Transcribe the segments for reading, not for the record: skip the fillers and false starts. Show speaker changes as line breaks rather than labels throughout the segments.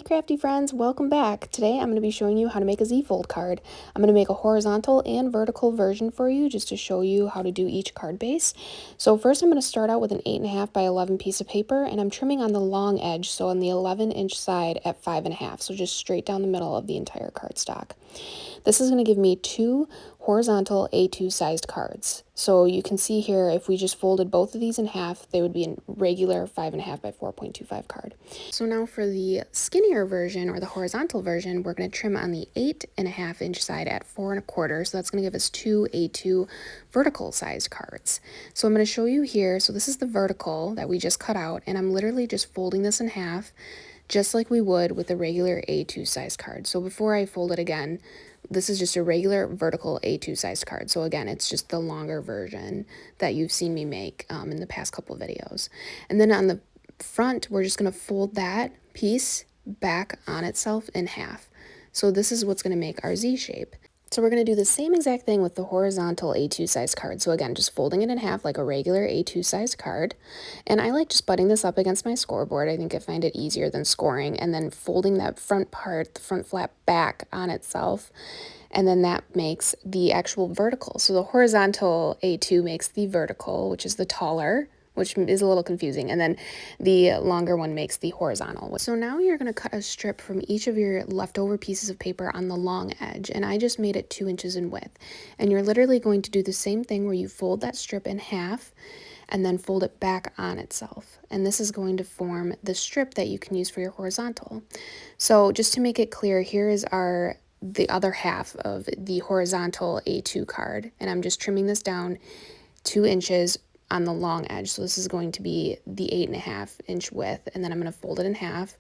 crafty friends, welcome back. Today I'm going to be showing you how to make a Z-fold card. I'm going to make a horizontal and vertical version for you just to show you how to do each card base. So first I'm going to start out with an 8.5 by 11 piece of paper, and I'm trimming on the long edge, so on the 11-inch side at 5.5, so just straight down the middle of the entire cardstock. This is going to give me two horizontal A2 sized cards. So you can see here, if we just folded both of these in half, they would be a regular 5.5 by 4.25 card. So now for the skinnier version, or the horizontal version, we're going to trim on the 8.5-inch side at 4.25. So that's going to give us two A2 vertical sized cards. So I'm going to show you here. So this is the vertical that we just cut out, and I'm literally just folding this in half, just like we would with a regular A2 size card. So before I fold it again, this is just a regular vertical A2 size card. So again, it's just the longer version that you've seen me make in the past couple videos. And then on the front, we're just going to fold that piece back on itself in half. So this is what's going to make our Z shape. So we're going to do the same exact thing with the horizontal A2 size card. So again, just folding it in half like a regular A2 size card. And I like just butting this up against my scoreboard. I think I find it easier than scoring, and then folding that front part, the front flap, back on itself. And then that makes the actual vertical. So the horizontal A2 makes the vertical, which is the taller, which is a little confusing, and then the longer one makes the horizontal. So now you're going to cut a strip from each of your leftover pieces of paper on the long edge, and I just made it 2 inches in width. And you're literally going to do the same thing where you fold that strip in half and then fold it back on itself. And this is going to form the strip that you can use for your horizontal. So just to make it clear, here is the other half of the horizontal A2 card, and I'm just trimming this down 2 inches on the long edge. So this is going to be the 8.5-inch width, and then I'm going to fold it in half,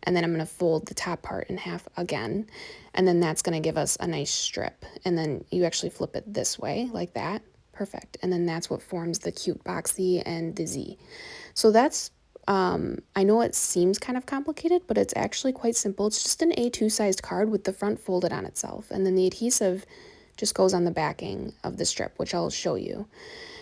and then I'm going to fold the top part in half again, and then that's going to give us a nice strip. And then you actually flip it this way like that. Perfect. And then that's what forms the cute boxy and the Z. So that's I know it seems kind of complicated, but it's actually quite simple. It's just an A2 sized card with the front folded on itself, and then the adhesive just goes on the backing of the strip, which I'll show you.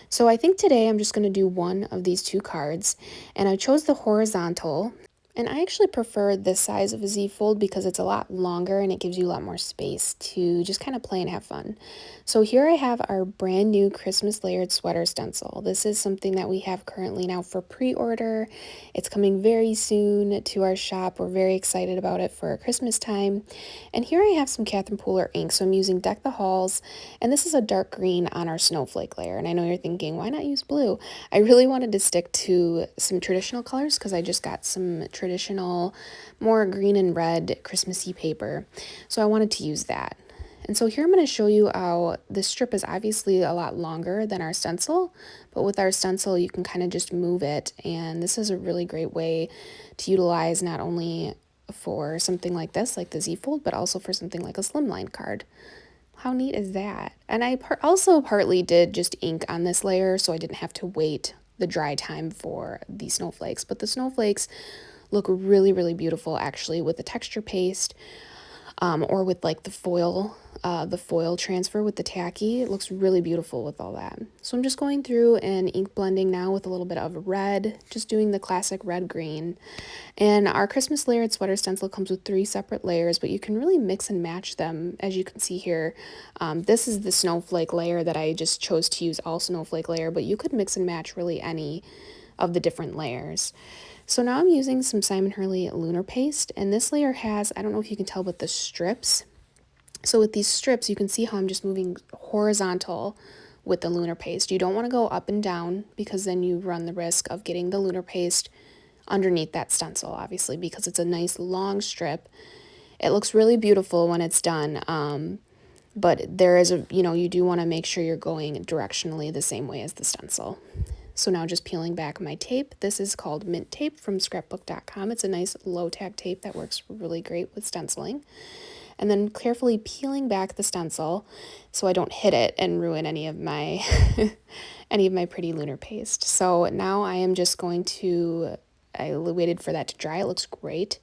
So I think today I'm just going to do one of these two cards, and I chose the horizontal. And I actually prefer this size of a Z fold because it's a lot longer and it gives you a lot more space to just kind of play and have fun. So here I have our brand new Christmas layered sweater stencil. This is something that we have currently now for pre-order. It's coming very soon to our shop. We're very excited about it for Christmas time. And here I have some Catherine Pooler ink. So I'm using Deck the Halls, and this is a dark green on our snowflake layer. And I know you're thinking, why not use blue? I really wanted to stick to some traditional colors because I just got some traditional, more green and red Christmassy paper. So I wanted to use that. And so here I'm going to show you how this strip is obviously a lot longer than our stencil, but with our stencil you can kind of just move it, and this is a really great way to utilize not only for something like this, like the Z fold, but also for something like a slimline card. How neat is that? And I also partly did just ink on this layer, so I didn't have to wait the dry time for the snowflakes, but the snowflakes look really, really beautiful actually with the texture paste, or with like the foil transfer with the tacky. It looks really beautiful with all that. So I'm just going through and ink blending now with a little bit of red, just doing the classic red-green. And our Christmas layered sweater stencil comes with 3 separate layers, but you can really mix and match them, as you can see here. This is the snowflake layer that I just chose to use, all snowflake layer, but you could mix and match really any of the different layers. So now I'm using some Simon Hurley lunar paste, and this layer has, I don't know if you can tell, but the strips. So with these strips, you can see how I'm just moving horizontal with the lunar paste. You don't want to go up and down because then you run the risk of getting the lunar paste underneath that stencil, obviously, because it's a nice long strip. It looks really beautiful when it's done, but there is you do want to make sure you're going directionally the same way as the stencil. So now just peeling back my tape. This is called Mint Tape from scrapbook.com. It's a nice low tag tape that works really great with stenciling. And then carefully peeling back the stencil so I don't hit it and ruin any of my pretty lunar paste. So now I am just going to, I waited for that to dry. It looks great.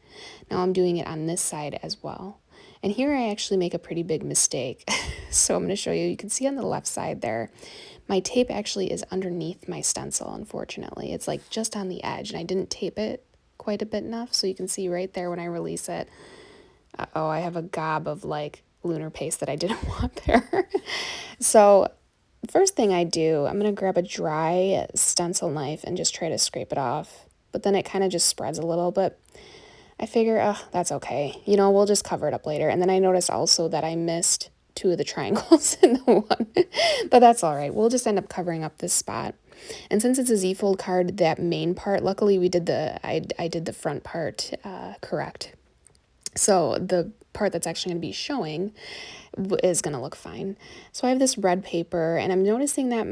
Now I'm doing it on this side as well. And here I actually make a pretty big mistake. So I'm going to show you. You can see on the left side there, my tape actually is underneath my stencil, unfortunately. It's like just on the edge, and I didn't tape it quite a bit enough. So you can see right there when I release it, oh, I have a gob of like lunar paste that I didn't want there. So first thing I do, I'm going to grab a dry stencil knife and just try to scrape it off. But then it kind of just spreads a little, but I figure, that's okay. You know, we'll just cover it up later. And then I noticed also that I missed 2 of the triangles in the one, but that's all right. We'll just end up covering up this spot. And since it's a Z-fold card, that main part, luckily we did I did the front part correct. So the part that's actually going to be showing is going to look fine. So I have this red paper, and I'm noticing that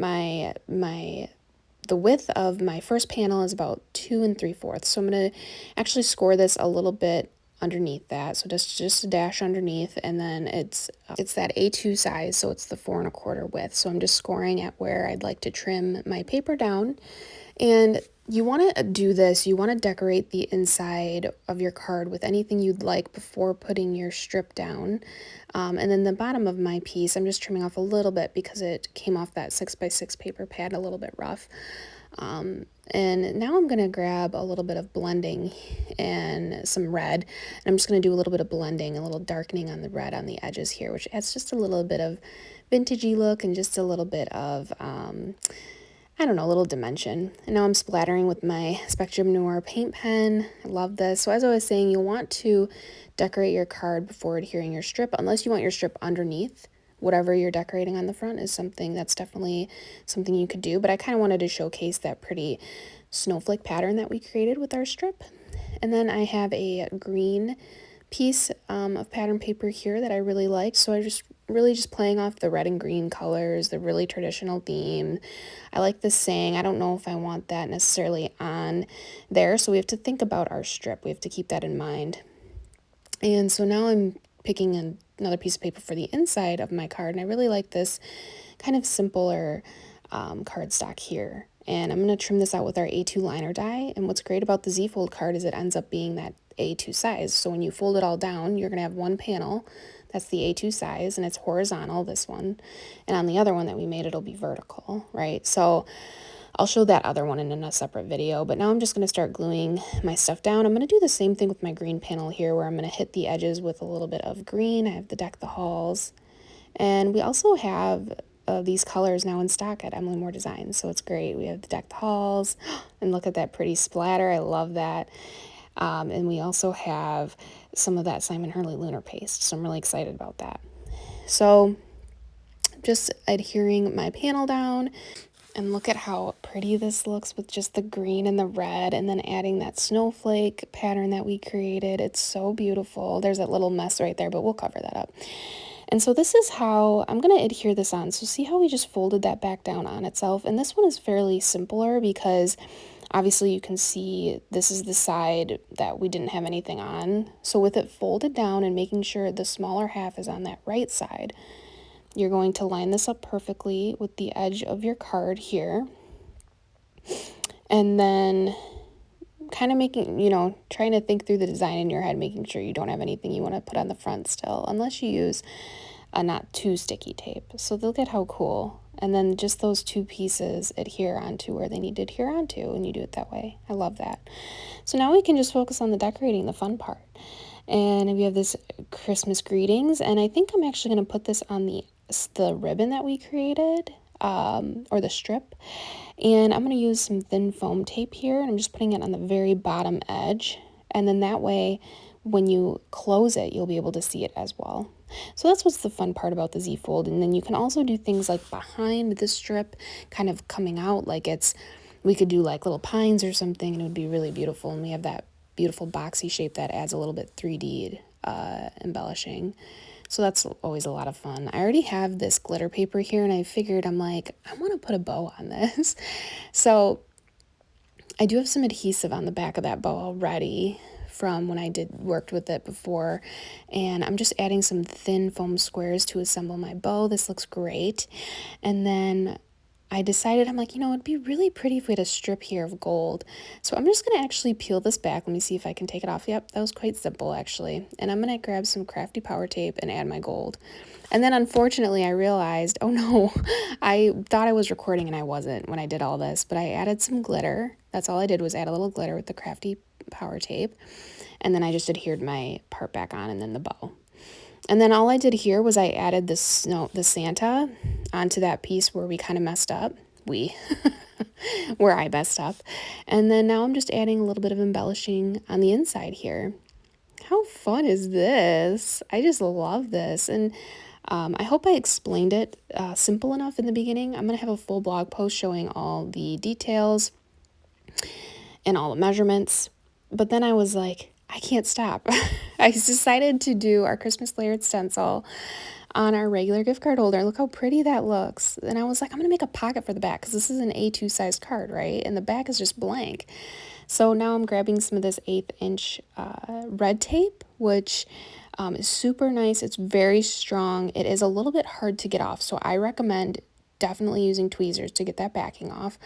the width of my first panel is about 2 3/4. So I'm going to actually score this a little bit underneath that. So just a dash underneath, and then it's that A2 size, so it's the 4 1/4 width. So I'm just scoring at where I'd like to trim my paper down. And you want to do this, you want to decorate the inside of your card with anything you'd like before putting your strip down. And then the bottom of my piece, I'm just trimming off a little bit because it came off that 6x6 paper pad a little bit rough. And now I'm going to grab a little bit of blending and some red. And I'm just going to do a little bit of blending, a little darkening on the red on the edges here, which adds just a little bit of vintagey look and just a little bit of, I don't know, a little dimension. And now I'm splattering with my Spectrum Noir paint pen. I love this. So as I was saying, you'll want to decorate your card before adhering your strip, unless you want your strip underneath. Whatever you're decorating on the front is something that's definitely something you could do. But I kind of wanted to showcase that pretty snowflake pattern that we created with our strip. And then I have a green piece of pattern paper here that I really liked. So I really just playing off the red and green colors, the really traditional theme. I like this saying. I don't know if I want that necessarily on there. So we have to think about our strip. We have to keep that in mind. And so now I'm picking another piece of paper for the inside of my card. And I really like this kind of simpler cardstock here. And I'm going to trim this out with our A2 liner die. And what's great about the Z-fold card is it ends up being that A2 size. So when you fold it all down, you're going to have one panel. That's the A2 size, and it's horizontal, this one. And on the other one that we made, it'll be vertical, right? So I'll show that other one in a separate video, but now I'm just going to start gluing my stuff down. I'm going to do the same thing with my green panel here, where I'm going to hit the edges with a little bit of green. I have the Deck the Halls. And we also have these colors now in stock at Emily Moore Designs, so it's great. We have the Deck the Halls, and look at that pretty splatter. I love that. And we also have some of that Simon Hurley lunar paste, so I'm really excited about that. So just adhering my panel down, and look at how pretty this looks with just the green and the red, and then adding that snowflake pattern that we created. It's so beautiful. There's that little mess right there, but we'll cover that up. And so this is how I'm going to adhere this on. So see how we just folded that back down on itself? And this one is fairly simpler because obviously you can see this is the side that we didn't have anything on. So with it folded down and making sure the smaller half is on that right side, you're going to line this up perfectly with the edge of your card here. And then kind of making, trying to think through the design in your head, making sure you don't have anything you want to put on the front still, unless you use a not too sticky tape. So look at how cool. And then just those two pieces adhere onto where they need to adhere onto, and you do it that way. I love that. So now we can just focus on the decorating, the fun part. And we have this Christmas greetings, and I think I'm actually going to put this on the ribbon that we created, or the strip. And I'm going to use some thin foam tape here, and I'm just putting it on the very bottom edge. And then that way, when you close it, you'll be able to see it as well. So that's what's the fun part about the Z-fold. And then you can also do things like behind the strip, kind of coming out like we could do like little pines or something, and it would be really beautiful. And we have that beautiful boxy shape that adds a little bit 3D embellishing. So that's always a lot of fun. I already have this glitter paper here, and I figured, I'm like, I want to put a bow on this. So I do have some adhesive on the back of that bow already from when I worked with it before, and I'm just adding some thin foam squares to assemble my bow. This looks great. And then I decided, I'm like, it'd be really pretty if we had a strip here of gold. So I'm just going to actually peel this back. Let me see if I can take it off. Yep, that was quite simple actually. And I'm going to grab some crafty power tape and add my gold. And then unfortunately I realized, oh no, I thought I was recording and I wasn't when I did all this, but I added some glitter. That's all I did was add a little glitter with the crafty power tape. And then I just adhered my part back on and then the bow. And then all I did here was I added the Santa onto that piece where we kind of messed up. Where I messed up. And then now I'm just adding a little bit of embellishing on the inside here. How fun is this? I just love this. And I hope I explained it simple enough in the beginning. I'm going to have a full blog post showing all the details and all the measurements. But then I was like, I can't stop. I decided to do our Christmas layered stencil on our regular gift card holder. Look how pretty that looks. And I was like, I'm going to make a pocket for the back because this is an A2 sized card, right? And the back is just blank. So now I'm grabbing some of this 1/8 inch red tape, which is super nice. It's very strong. It is a little bit hard to get off. So I recommend definitely using tweezers to get that backing off.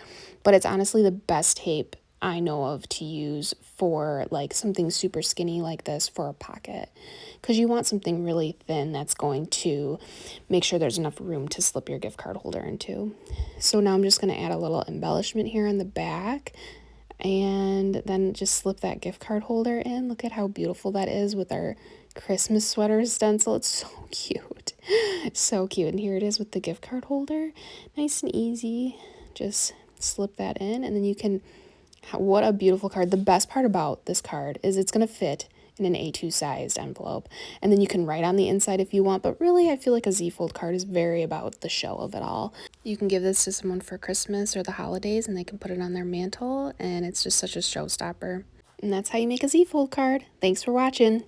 But it's honestly the best tape I know of to use for like something super skinny like this for a pocket, because you want something really thin that's going to make sure there's enough room to slip your gift card holder into. So now I'm just going to add a little embellishment here in the back and then just slip that gift card holder in. Look at how beautiful that is with our Christmas sweater stencil. It's so cute. So cute. And here it is with the gift card holder. Nice and easy. Just slip that in and then you can, what a beautiful card. The best part about this card is it's going to fit in an A2 sized envelope. And then you can write on the inside if you want, but really I feel like a Z-fold card is very about the show of it all. You can give this to someone for Christmas or the holidays and they can put it on their mantle and it's just such a showstopper. And that's how you make a Z-fold card. Thanks for watching.